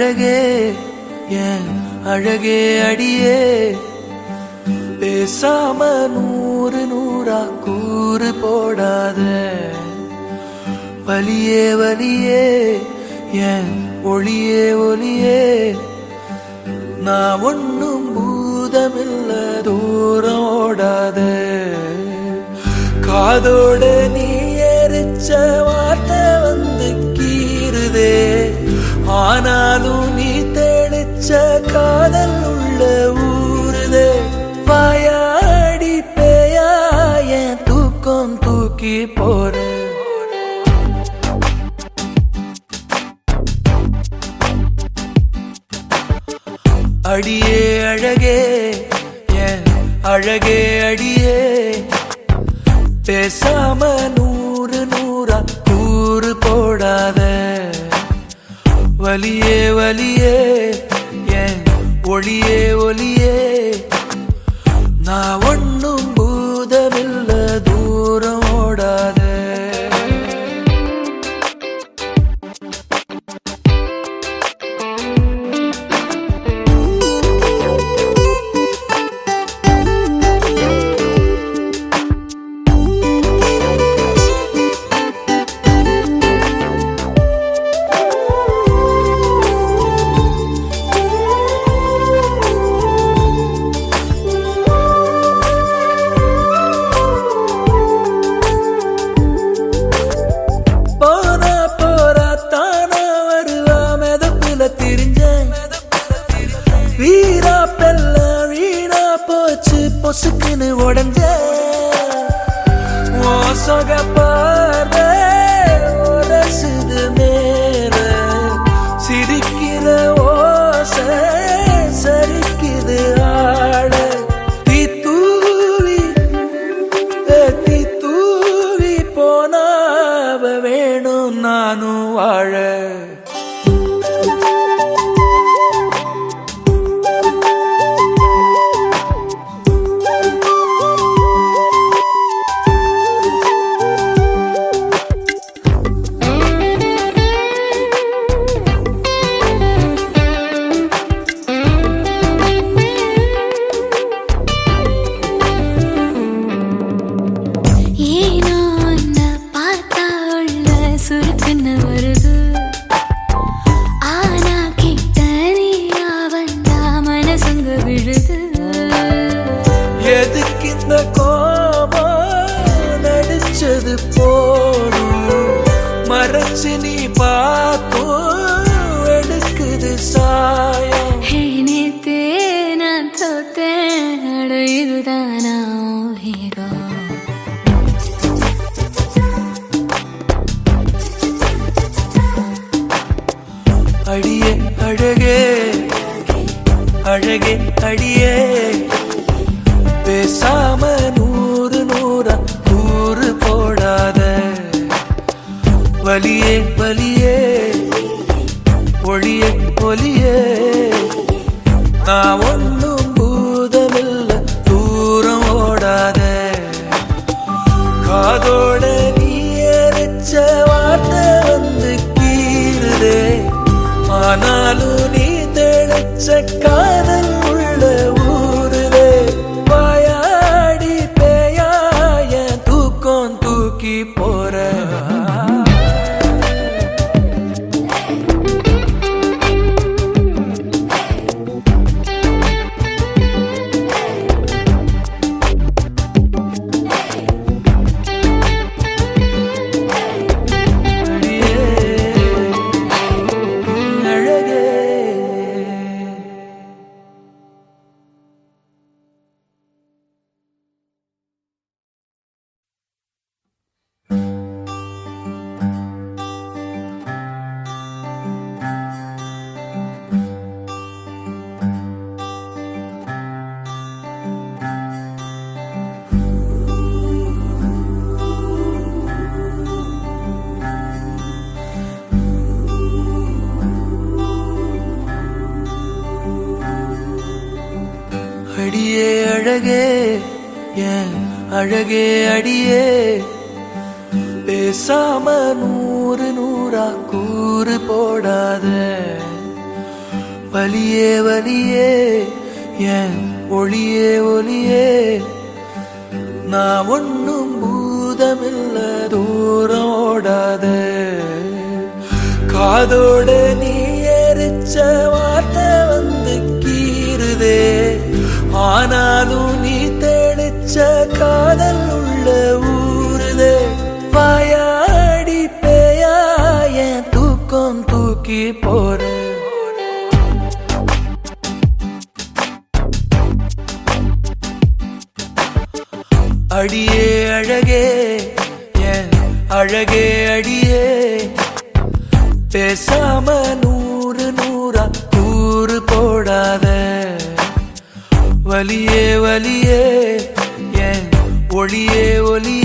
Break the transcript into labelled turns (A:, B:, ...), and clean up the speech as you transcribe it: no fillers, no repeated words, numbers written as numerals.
A: அழகே என் அழகே அடியே பேசாம நூறு நூறா கூறு போடாத வலியே வலியே என் ஒளியே ஒளியே நான் ஒன்னும் பூதமில்ல தூரம் ஓடாத காதோட நீ எரிச்ச வார்த்தை வந்து கீறுதே ஆனாலும் நீ தெளிச்ச காதல் உள்ள ஊறுதே வாயாடி பேயா என் தூக்கம் தூக்கி போற அடியே அழகே என் அழகே அடியே பேசாம நூறு நூறா கூறு போடாத வலியே வலியே என் ஒளியே ஒளியே நான் ஒன்னும் பூதமில்ல தூரம் ஓடாத வீரா பெல்ல வீணா போச்சு பொசுக்குன்னு உடஞ்ச மோசக பார்வை உரசுது மேல சிரிக்கிற ஓசை சரிக்குது ஆட தீ தூவி போனாவ வேணும் நானும் வாழ எதுக்கு இந்த கோபம் நடிச்சது போடும் மறைச்சு நீ பார்த்தும் எடுக்குது சாயம்
B: நேத்தே நான் தோத்தேன் இதுதானா ஹீரோ
A: அடியே அழகே அழகே அடியே பேசாம நூறு நூறா கூறு போடாத வலியே வலியே ஒளியே ஒளியே நான் ஒன்னும் பூதமில்ல தூரம் ஓடாத காதோட நீ எரிச்ச வார்த்தை வந்து கீறுதே ஆனாலும் நீ தெளிச்ச காதல் உள்ள ஊறுதே வாயாடி பேயா என் தூக்கம் தூக்கி போற அடியே அழகே என் அழகே அடியே பேசாம நூறு நூறா கூறு போடாத வலியே வலியே என் ஒளியே ஒளியே நான் ஒன்னும் பூதமில்ல தூரம் ஓடாத காதோட நீ எரிச்ச வார்த்தை வந்து கீறுதே ஆனாலும் நீ தெளிச்ச காதல் உள்ள ஊறுதே வாயாடி பேயா என் தூக்கம் தூக்கி போற அடியே அழகே என் அழகே அடியே பேசாம நூறு நூறா கூறு போடாத வலியே வலியே என் ஒளியே ஒளியே